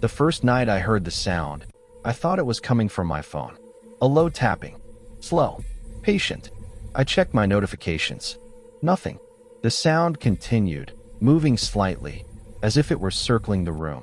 The first night I heard the sound, I thought it was coming from my phone. A low tapping. Slow. Patient. I checked my notifications. Nothing. The sound continued, moving slightly, as if it were circling the room.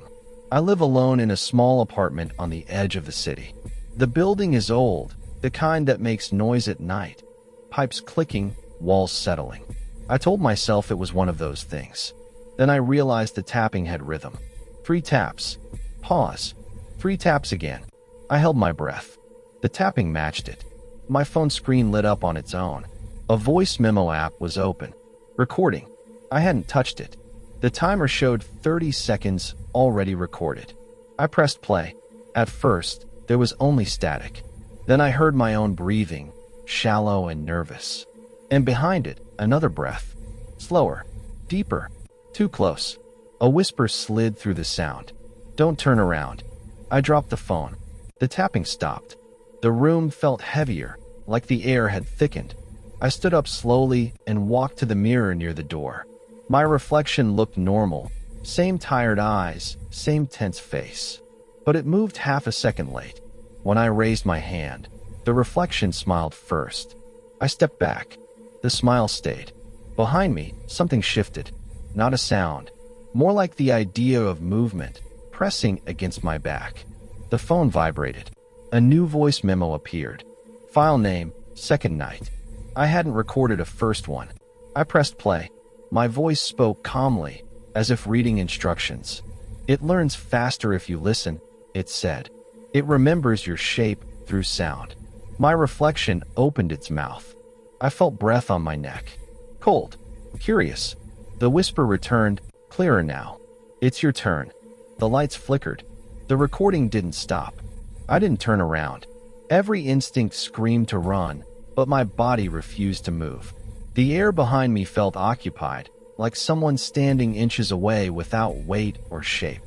I live alone in a small apartment on the edge of the city. The building is old, the kind that makes noise at night. Pipes clicking, walls settling. I told myself it was one of those things. Then I realized the tapping had rhythm. 3 taps. Pause. 3 taps again. I held my breath. The tapping matched it. My phone screen lit up on its own. A voice memo app was open. Recording. I hadn't touched it. The timer showed 30 seconds already recorded. I pressed play. At first, there was only static. Then I heard my own breathing, shallow and nervous. And behind it, another breath. Slower. Deeper. Too close. A whisper slid through the sound. Don't turn around. I dropped the phone. The tapping stopped. The room felt heavier, like the air had thickened. I stood up slowly and walked to the mirror near the door. My reflection looked normal. Same tired eyes, same tense face. But it moved half a second late. When I raised my hand, the reflection smiled first. I stepped back. The smile stayed. Behind me, something shifted. Not a sound. More like the idea of movement, pressing against my back. The phone vibrated. A new voice memo appeared. File name, second night. I hadn't recorded a first one. I pressed play. My voice spoke calmly, as if reading instructions. It learns faster if you listen, it said. It remembers your shape through sound. My reflection opened its mouth. I felt breath on my neck. Cold. Curious. The whisper returned, clearer now. It's your turn. The lights flickered. The recording didn't stop. I didn't turn around. Every instinct screamed to run, but my body refused to move. The air behind me felt occupied, like someone standing inches away without weight or shape.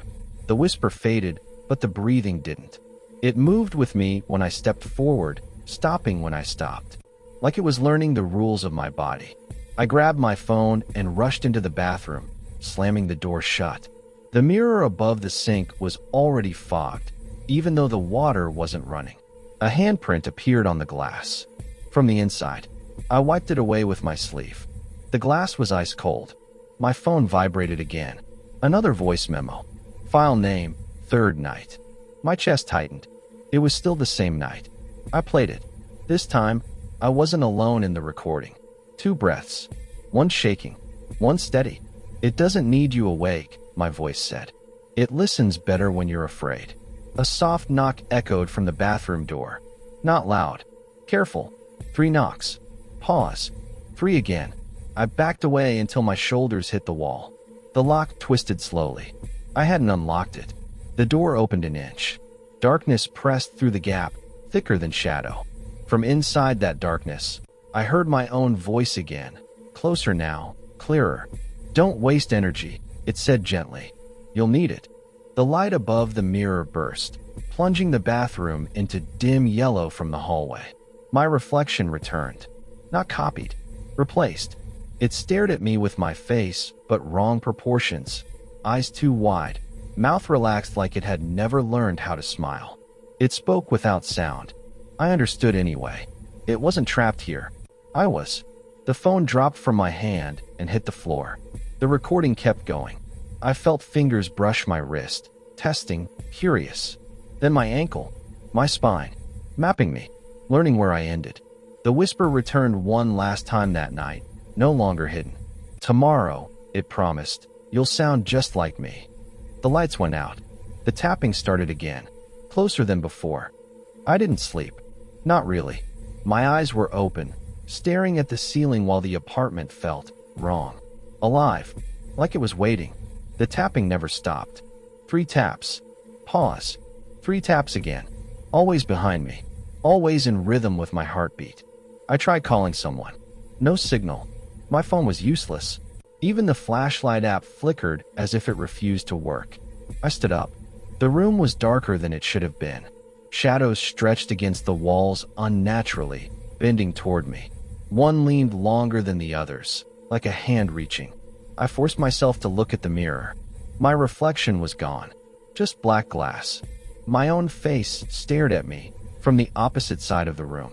The whisper faded, but the breathing didn't. It moved with me when I stepped forward, stopping when I stopped, like it was learning the rules of my body. I grabbed my phone and rushed into the bathroom, slamming the door shut. The mirror above the sink was already fogged, even though the water wasn't running. A handprint appeared on the glass. From the inside, I wiped it away with my sleeve. The glass was ice cold. My phone vibrated again. Another voice memo. File name, third night. My chest tightened. It was still the same night. I played it. This time, I wasn't alone in the recording. 2 breaths. One shaking. One steady. It doesn't need you awake, my voice said. It listens better when you're afraid. A soft knock echoed from the bathroom door. Not loud. Careful. 3 knocks. Pause. 3 again. I backed away until my shoulders hit the wall. The lock twisted slowly. I hadn't unlocked it. The door opened an inch. Darkness pressed through the gap, thicker than shadow. From inside that darkness, I heard my own voice again. Closer now, clearer. Don't waste energy, it said gently. You'll need it. The light above the mirror burst, plunging the bathroom into dim yellow from the hallway. My reflection returned. Not copied. Replaced. It stared at me with my face, but wrong proportions. Eyes too wide. Mouth relaxed like it had never learned how to smile. It spoke without sound. I understood anyway. It wasn't trapped here. I was. The phone dropped from my hand and hit the floor. The recording kept going. I felt fingers brush my wrist, testing, curious. Then my ankle, my spine, mapping me, learning where I ended. The whisper returned one last time that night, no longer hidden. Tomorrow, it promised, you'll sound just like me. The lights went out. The tapping started again, closer than before. I didn't sleep. Not really. My eyes were open, staring at the ceiling while the apartment felt wrong. Alive, like it was waiting. The tapping never stopped. 3 taps. Pause. 3 taps again. Always behind me. Always in rhythm with my heartbeat. I tried calling someone. No signal. My phone was useless. Even the flashlight app flickered as if it refused to work. I stood up. The room was darker than it should have been. Shadows stretched against the walls unnaturally, bending toward me. One leaned longer than the others, like a hand reaching. I forced myself to look at the mirror. My reflection was gone. Just black glass. My own face stared at me from the opposite side of the room.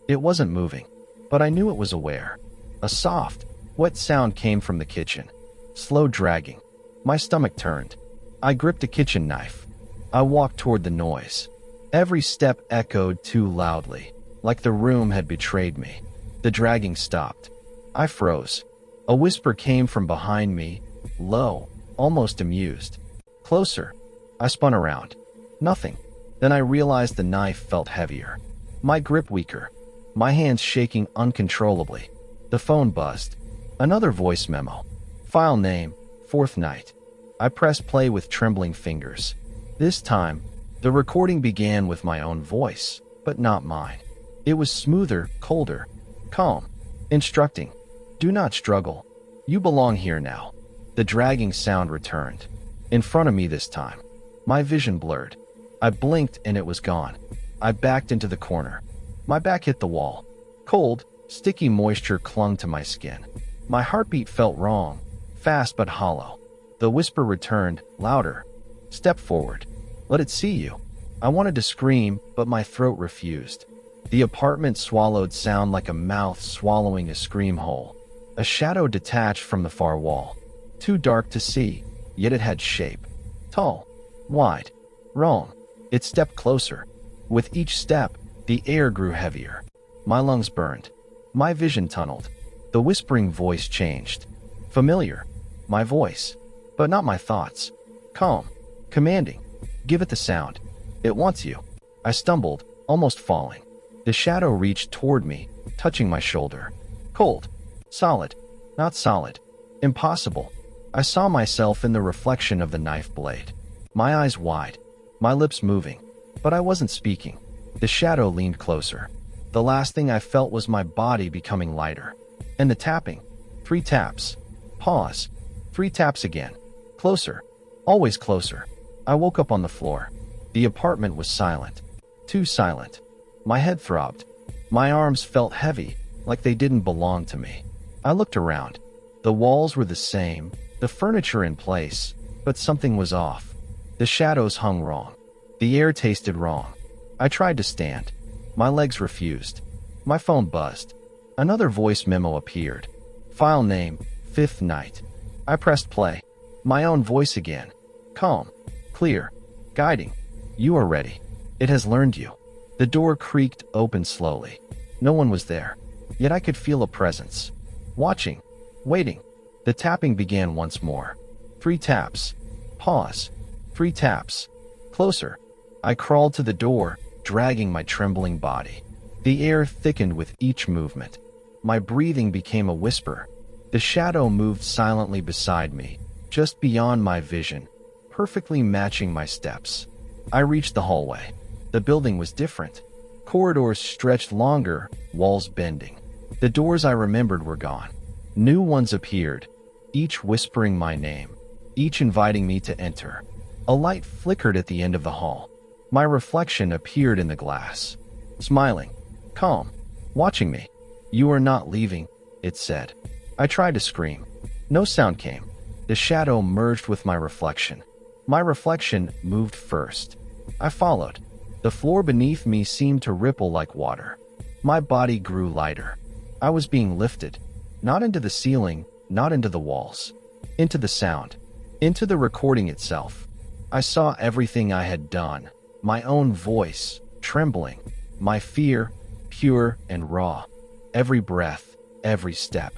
It wasn't moving, but I knew it was aware. A soft, wet sound came from the kitchen. Slow dragging. My stomach turned. I gripped a kitchen knife. I walked toward the noise. Every step echoed too loudly, like the room had betrayed me. The dragging stopped. I froze. A whisper came from behind me, low, almost amused. Closer. I spun around. Nothing. Then I realized the knife felt heavier. My grip weaker. My hands shaking uncontrollably. The phone buzzed. Another voice memo. File name, 4th night. I pressed play with trembling fingers. This time, the recording began with my own voice, but not mine. It was smoother, colder, calm, instructing. Do not struggle. You belong here now. The dragging sound returned. In front of me this time. My vision blurred. I blinked and it was gone. I backed into the corner. My back hit the wall. Cold, sticky moisture clung to my skin. My heartbeat felt wrong, fast but hollow. The whisper returned, louder. Step forward. Let it see you. I wanted to scream, but my throat refused. The apartment swallowed sound like a mouth swallowing a scream hole. A shadow detached from the far wall. Too dark to see, yet it had shape. Tall, wide, wrong. It stepped closer. With each step, the air grew heavier. My lungs burned. My vision tunneled. The whispering voice changed. Familiar. My voice. But not my thoughts. Calm. Commanding. Give it the sound. It wants you. I stumbled, almost falling. The shadow reached toward me, touching my shoulder. Cold. Solid. Not solid. Impossible. I saw myself in the reflection of the knife blade. My eyes wide. My lips moving. But I wasn't speaking. The shadow leaned closer. The last thing I felt was my body becoming lighter. And the tapping. 3 taps. Pause. 3 taps again. Closer. Always closer. I woke up on the floor. The apartment was silent. Too silent. My head throbbed. My arms felt heavy, like they didn't belong to me. I looked around. The walls were the same, the furniture in place, but something was off. The shadows hung wrong. The air tasted wrong. I tried to stand. My legs refused. My phone buzzed. Another voice memo appeared. File name, 5th night. I pressed play. My own voice again. Calm. Clear. Guiding. You are ready. It has learned you. The door creaked open slowly. No one was there. Yet I could feel a presence. Watching. Waiting. The tapping began once more. 3 taps. Pause. 3 taps. Closer. I crawled to the door, dragging my trembling body. The air thickened with each movement. My breathing became a whisper. The shadow moved silently beside me, just beyond my vision, perfectly matching my steps. I reached the hallway. The building was different. Corridors stretched longer, walls bending. The doors I remembered were gone. New ones appeared, each whispering my name, each inviting me to enter. A light flickered at the end of the hall. My reflection appeared in the glass, smiling, calm, watching me. You are not leaving, it said. I tried to scream. No sound came. The shadow merged with my reflection. My reflection moved first. I followed. The floor beneath me seemed to ripple like water. My body grew lighter. I was being lifted, not into the ceiling, not into the walls, into the sound, into the recording itself. I saw everything I had done, my own voice, trembling, my fear, pure and raw, every breath, every step.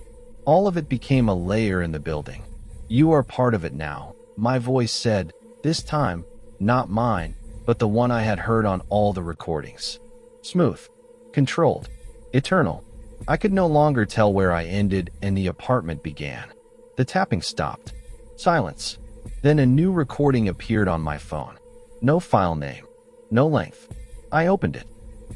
All of it became a layer in the building. You are part of it now, my voice said, this time, not mine, but the one I had heard on all the recordings. Smooth, controlled, eternal. I could no longer tell where I ended and the apartment began. The tapping stopped. Silence. Then a new recording appeared on my phone. No file name. No length. I opened it.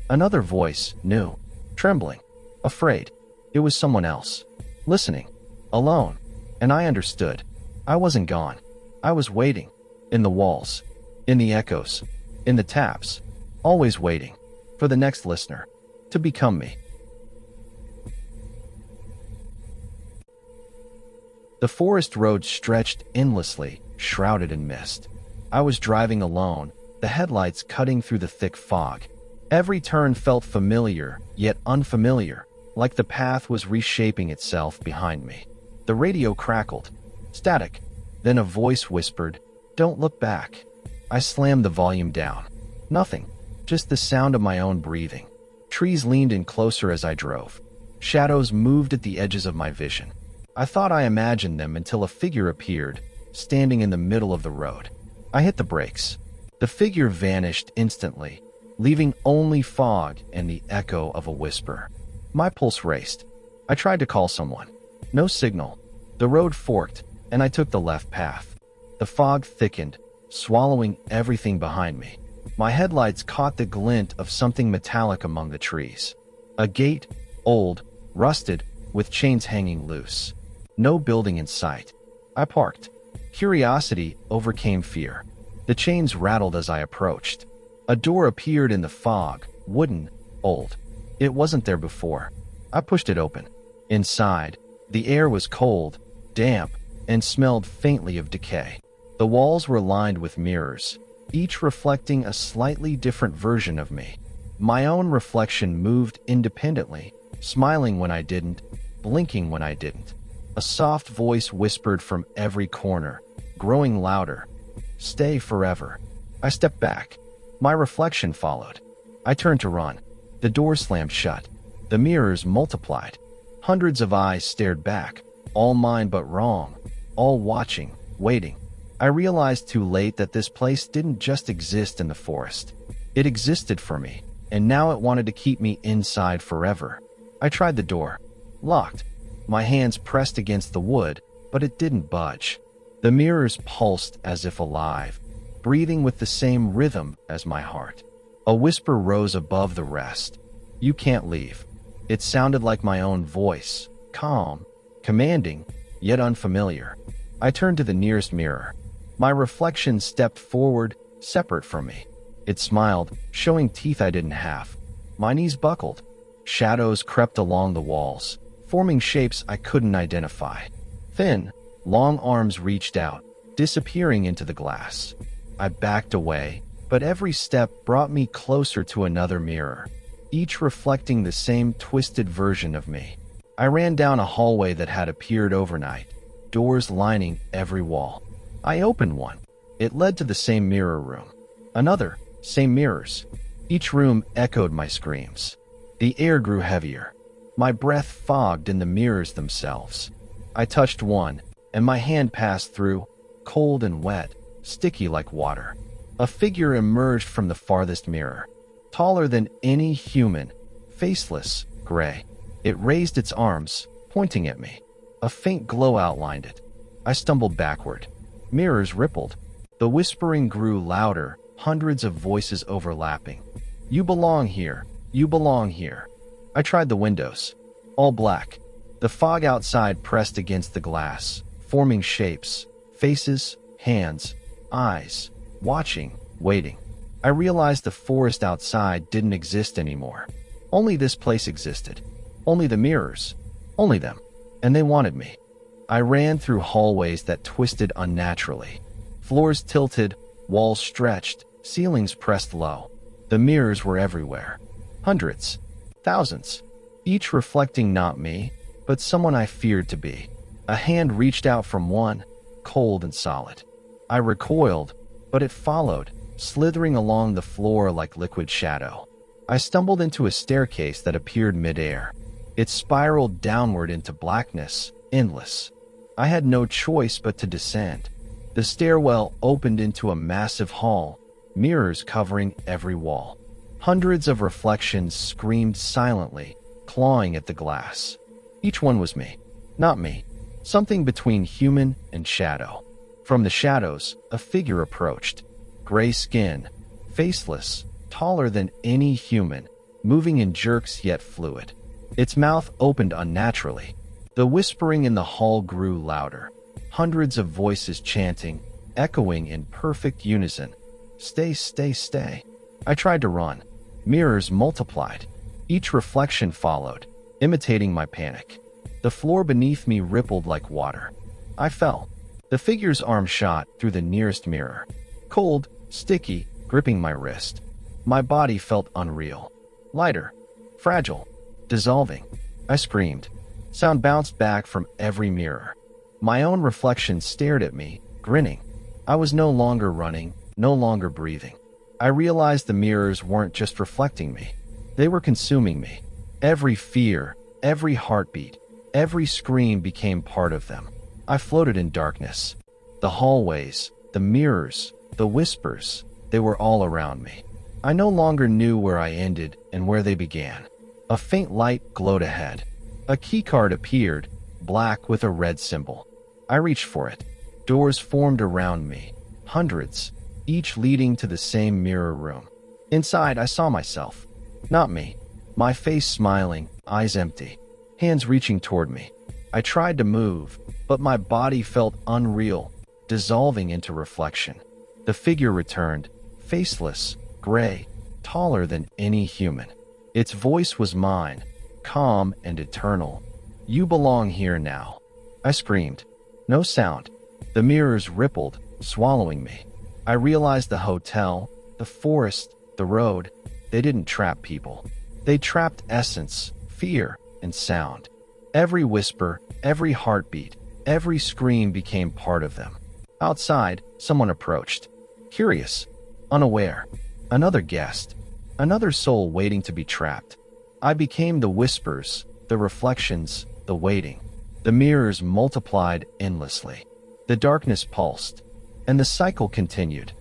Another voice, new, trembling, afraid. It was someone else. Listening. Alone. And I understood. I wasn't gone. I was waiting. In the walls. In the echoes. In the taps. Always waiting. For the next listener. To become me. The forest road stretched endlessly, shrouded in mist. I was driving alone, the headlights cutting through the thick fog. Every turn felt familiar, yet unfamiliar, like the path was reshaping itself behind me. The radio crackled. Static. Then a voice whispered, "Don't look back." I slammed the volume down. Nothing. Just the sound of my own breathing. Trees leaned in closer as I drove. Shadows moved at the edges of my vision. I thought I imagined them until a figure appeared, standing in the middle of the road. I hit the brakes. The figure vanished instantly, leaving only fog and the echo of a whisper. My pulse raced. I tried to call someone. No signal. The road forked, and I took the left path. The fog thickened, swallowing everything behind me. My headlights caught the glint of something metallic among the trees. A gate, old, rusted, with chains hanging loose. No building in sight. I parked. Curiosity overcame fear. The chains rattled as I approached. A door appeared in the fog, wooden, old. It wasn't there before. I pushed it open. Inside, the air was cold, damp, and smelled faintly of decay. The walls were lined with mirrors, each reflecting a slightly different version of me. My own reflection moved independently, smiling when I didn't, blinking when I didn't. A soft voice whispered from every corner, growing louder. "Stay forever." I stepped back. My reflection followed. I turned to run. The door slammed shut. The mirrors multiplied. Hundreds of eyes stared back, all mine but wrong, all watching, waiting. I realized too late that this place didn't just exist in the forest. It existed for me, and now it wanted to keep me inside forever. I tried the door. Locked. My hands pressed against the wood, but it didn't budge. The mirrors pulsed as if alive, breathing with the same rhythm as my heart. A whisper rose above the rest. "You can't leave." It sounded like my own voice, calm, commanding, yet unfamiliar. I turned to the nearest mirror. My reflection stepped forward, separate from me. It smiled, showing teeth I didn't have. My knees buckled. Shadows crept along the walls, forming shapes I couldn't identify. Thin, long arms reached out, disappearing into the glass. I backed away, but every step brought me closer to another mirror, each reflecting the same twisted version of me. I ran down a hallway that had appeared overnight, doors lining every wall. I opened one. It led to the same mirror room. Another, same mirrors. Each room echoed my screams. The air grew heavier. My breath fogged in the mirrors themselves. I touched one, and my hand passed through, cold and wet, sticky like water. A figure emerged from the farthest mirror, taller than any human, faceless, gray. It raised its arms, pointing at me. A faint glow outlined it. I stumbled backward. Mirrors rippled. The whispering grew louder, hundreds of voices overlapping. "You belong here. You belong here." I tried the windows. All black. The fog outside pressed against the glass, forming shapes, faces, hands, eyes, watching, waiting. I realized the forest outside didn't exist anymore. Only this place existed. Only the mirrors. Only them. And they wanted me. I ran through hallways that twisted unnaturally. Floors tilted, walls stretched, ceilings pressed low. The mirrors were everywhere. Hundreds. Thousands. Each reflecting not me, but someone I feared to be. A hand reached out from one, cold and solid. I recoiled, but it followed, slithering along the floor like liquid shadow. I stumbled into a staircase that appeared midair. It spiraled downward into blackness, endless. I had no choice but to descend. The stairwell opened into a massive hall, mirrors covering every wall. Hundreds of reflections screamed silently, clawing at the glass. Each one was me. Not me. Something between human and shadow. From the shadows, a figure approached. Gray skin, faceless, taller than any human, moving in jerks yet fluid. Its mouth opened unnaturally. The whispering in the hall grew louder. Hundreds of voices chanting, echoing in perfect unison. "Stay, stay, stay." I tried to run. Mirrors multiplied. Each reflection followed, imitating my panic. The floor beneath me rippled like water. I fell. The figure's arm shot through the nearest mirror. Cold, sticky, gripping my wrist. My body felt unreal. Lighter, fragile, dissolving. I screamed. Sound bounced back from every mirror. My own reflection stared at me, grinning. I was no longer running, no longer breathing. I realized the mirrors weren't just reflecting me. They were consuming me. Every fear, every heartbeat, every scream became part of them. I floated in darkness. The hallways, the mirrors, the whispers, they were all around me. I no longer knew where I ended and where they began. A faint light glowed ahead. A keycard appeared, black with a red symbol. I reached for it. Doors formed around me, hundreds, each leading to the same mirror room. Inside, I saw myself. Not me. My face smiling, eyes empty, hands reaching toward me. I tried to move, but my body felt unreal, dissolving into reflection. The figure returned, faceless, gray, taller than any human. Its voice was mine, calm and eternal. "You belong here now." I screamed. No sound. The mirrors rippled, swallowing me. I realized the hotel, the forest, the road, they didn't trap people. They trapped essence, fear, and sound. Every whisper, every heartbeat, every scream became part of them. Outside, someone approached. Curious, unaware. Another guest. Another soul waiting to be trapped. I became the whispers, the reflections, the waiting. The mirrors multiplied endlessly. The darkness pulsed, and the cycle continued.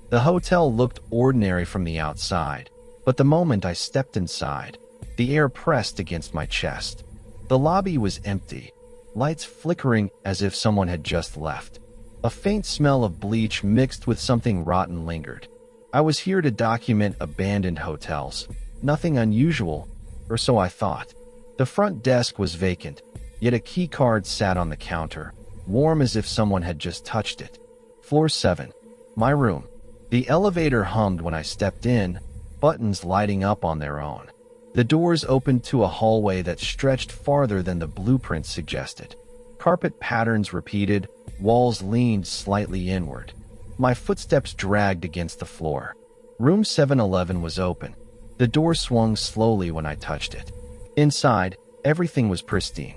The hotel looked ordinary from the outside, but the moment I stepped inside, the air pressed against my chest. The lobby was empty, lights flickering as if someone had just left. A faint smell of bleach mixed with something rotten lingered. I was here to document abandoned hotels. Nothing unusual, or so I thought. The front desk was vacant, yet a key card sat on the counter, warm as if someone had just touched it. Floor 7. My room. The elevator hummed when I stepped in, buttons lighting up on their own. The doors opened to a hallway that stretched farther than the blueprint suggested. Carpet patterns repeated, walls leaned slightly inward. My footsteps dragged against the floor. Room 711 was open. The door swung slowly when I touched it. Inside, everything was pristine.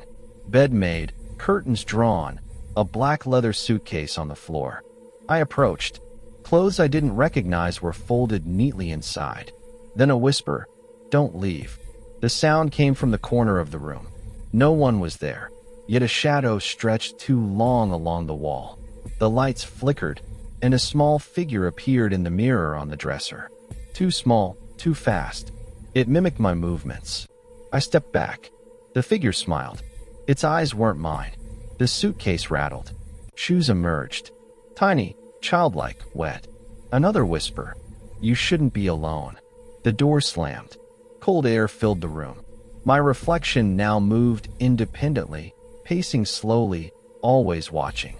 Bed made, curtains drawn, a black leather suitcase on the floor. I approached. Clothes I didn't recognize were folded neatly inside. Then a whisper, "Don't leave." The sound came from the corner of the room. No one was there, yet a shadow stretched too long along the wall. The lights flickered, and a small figure appeared in the mirror on the dresser. Too small, too fast. It mimicked my movements. I stepped back. The figure smiled. Its eyes weren't mine. The suitcase rattled. Shoes emerged. Tiny, childlike, wet. Another whisper, "You shouldn't be alone." The door slammed. Cold air filled the room. My reflection now moved independently, pacing slowly, always watching.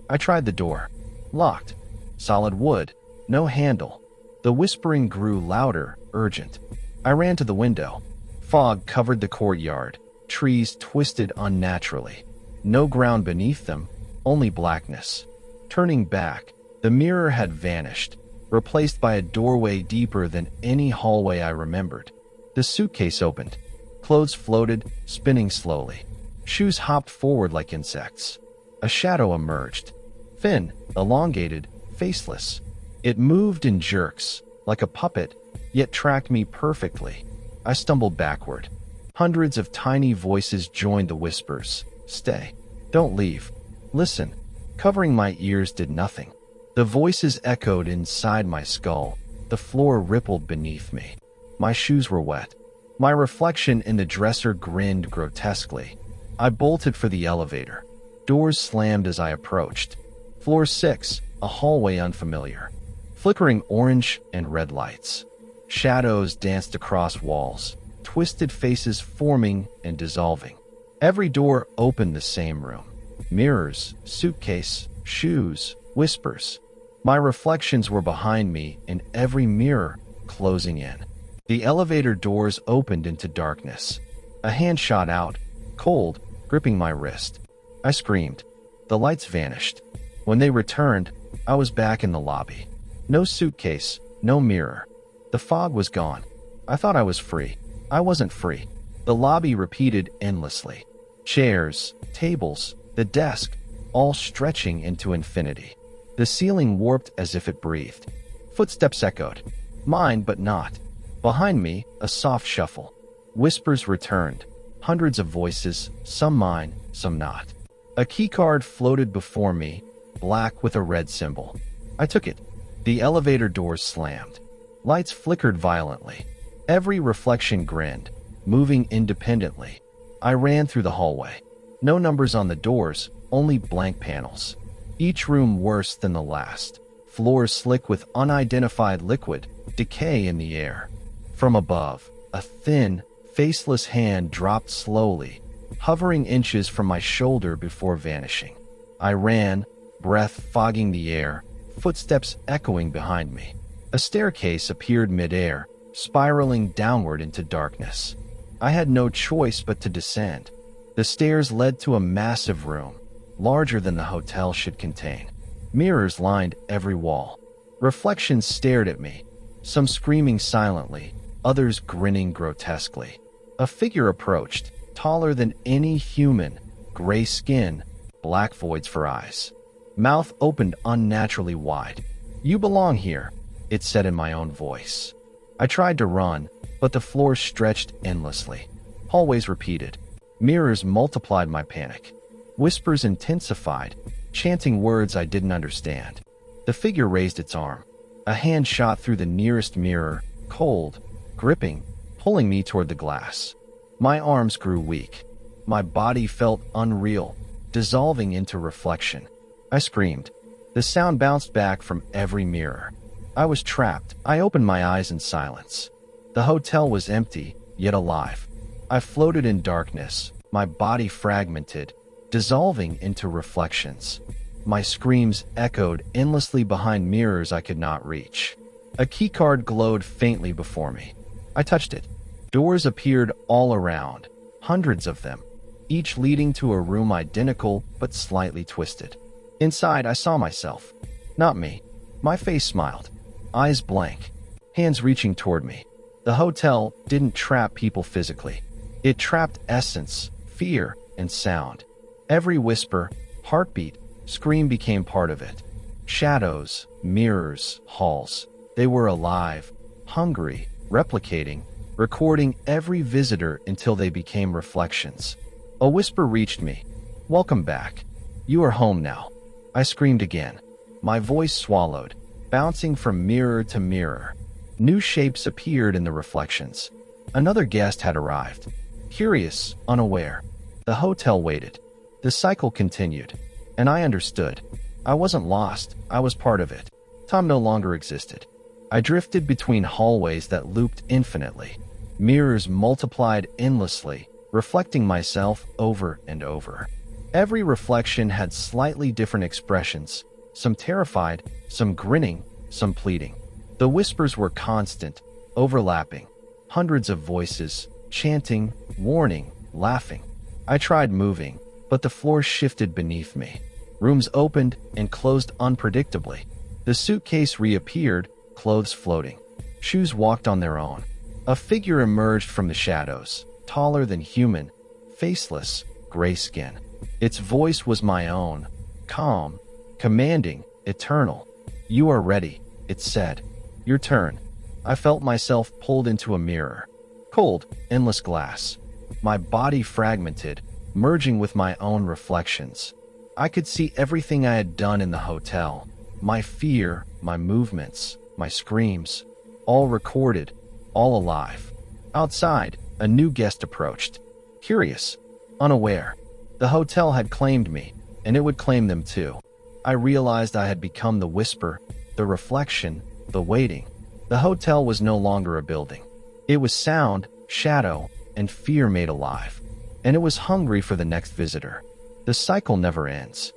I tried the door. Locked. Solid wood. No handle. The whispering grew louder, urgent. I ran to the window. Fog covered the courtyard. Trees twisted unnaturally. No ground beneath them, only blackness. Turning back, the mirror had vanished, replaced by a doorway deeper than any hallway I remembered. The suitcase opened. Clothes floated, spinning slowly. Shoes hopped forward like insects. A shadow emerged. Thin, elongated, faceless. It moved in jerks, like a puppet, yet tracked me perfectly. I stumbled backward. Hundreds of tiny voices joined the whispers. "Stay. Don't leave. Listen." Covering my ears did nothing. The voices echoed inside my skull. The floor rippled beneath me. My shoes were wet. My reflection in the dresser grinned grotesquely. I bolted for the elevator. Doors slammed as I approached. Floor 6, a hallway unfamiliar. Flickering orange and red lights. Shadows danced across walls, twisted faces forming and dissolving. Every door opened the same room. Mirrors, suitcase, shoes, whispers. My reflections were behind me in every mirror, closing in. The elevator doors opened into darkness. A hand shot out, cold, gripping my wrist. I screamed. The lights vanished. When they returned, I was back in the lobby. No suitcase, no mirror. The fog was gone. I thought I was free. I wasn't free. The lobby repeated endlessly. Chairs, tables, the desk, all stretching into infinity. The ceiling warped as if it breathed. Footsteps echoed. Mine, but not. Behind me, a soft shuffle. Whispers returned. Hundreds of voices, some mine, some not. A keycard floated before me, black with a red symbol. I took it. The elevator doors slammed. Lights flickered violently. Every reflection grinned, moving independently. I ran through the hallway. No numbers on the doors, only blank panels. Each room worse than the last. Floors slick with unidentified liquid, decay in the air. From above, a thin, faceless hand dropped slowly, hovering inches from my shoulder before vanishing. I ran, breath fogging the air, footsteps echoing behind me. A staircase appeared midair, spiraling downward into darkness. I had no choice but to descend. The stairs led to a massive room, larger than the hotel should contain. Mirrors lined every wall. Reflections stared at me, some screaming silently, others grinning grotesquely. A figure approached, taller than any human, gray skin, black voids for eyes. Mouth opened unnaturally wide. "You belong here," it said in my own voice. I tried to run, but the floor stretched endlessly. Hallways repeated. Mirrors multiplied my panic. Whispers intensified, chanting words I didn't understand. The figure raised its arm. A hand shot through the nearest mirror, cold, gripping, pulling me toward the glass. My arms grew weak. My body felt unreal, dissolving into reflection. I screamed. The sound bounced back from every mirror. I was trapped. I opened my eyes in silence. The hotel was empty, yet alive. I floated in darkness, my body fragmented, dissolving into reflections. My screams echoed endlessly behind mirrors I could not reach. A keycard glowed faintly before me. I touched it. Doors appeared all around, hundreds of them, each leading to a room identical but slightly twisted. Inside, I saw myself. Not me. My face smiled. Eyes blank. Hands reaching toward me. The hotel didn't trap people physically. It trapped essence, fear, and sound. Every whisper, heartbeat, scream became part of it. Shadows, mirrors, halls. They were alive, hungry, replicating, recording every visitor until they became reflections. A whisper reached me. "Welcome back. You are home now." I screamed again. My voice swallowed, bouncing from mirror to mirror. New shapes appeared in the reflections. Another guest had arrived. Curious, unaware. The hotel waited. The cycle continued. And I understood. I wasn't lost. I was part of it. Time no longer existed. I drifted between hallways that looped infinitely. Mirrors multiplied endlessly, reflecting myself over and over. Every reflection had slightly different expressions, some terrified, some grinning, some pleading. The whispers were constant, overlapping. Hundreds of voices, chanting, warning, laughing. I tried moving, but the floor shifted beneath me. Rooms opened and closed unpredictably. The suitcase reappeared, clothes floating. Shoes walked on their own. A figure emerged from the shadows, taller than human, faceless, gray skin. Its voice was my own, calm, commanding, eternal. "You are ready," it said. "Your turn." I felt myself pulled into a mirror. Cold, endless glass. My body fragmented, merging with my own reflections. I could see everything I had done in the hotel. My fear, my movements, my screams. All recorded, all alive. Outside, a new guest approached. Curious, unaware. The hotel had claimed me, and it would claim them too. I realized I had become the whisper, the reflection, the waiting. The hotel was no longer a building. It was sound, shadow, and fear made alive. And it was hungry for the next visitor. The cycle never ends.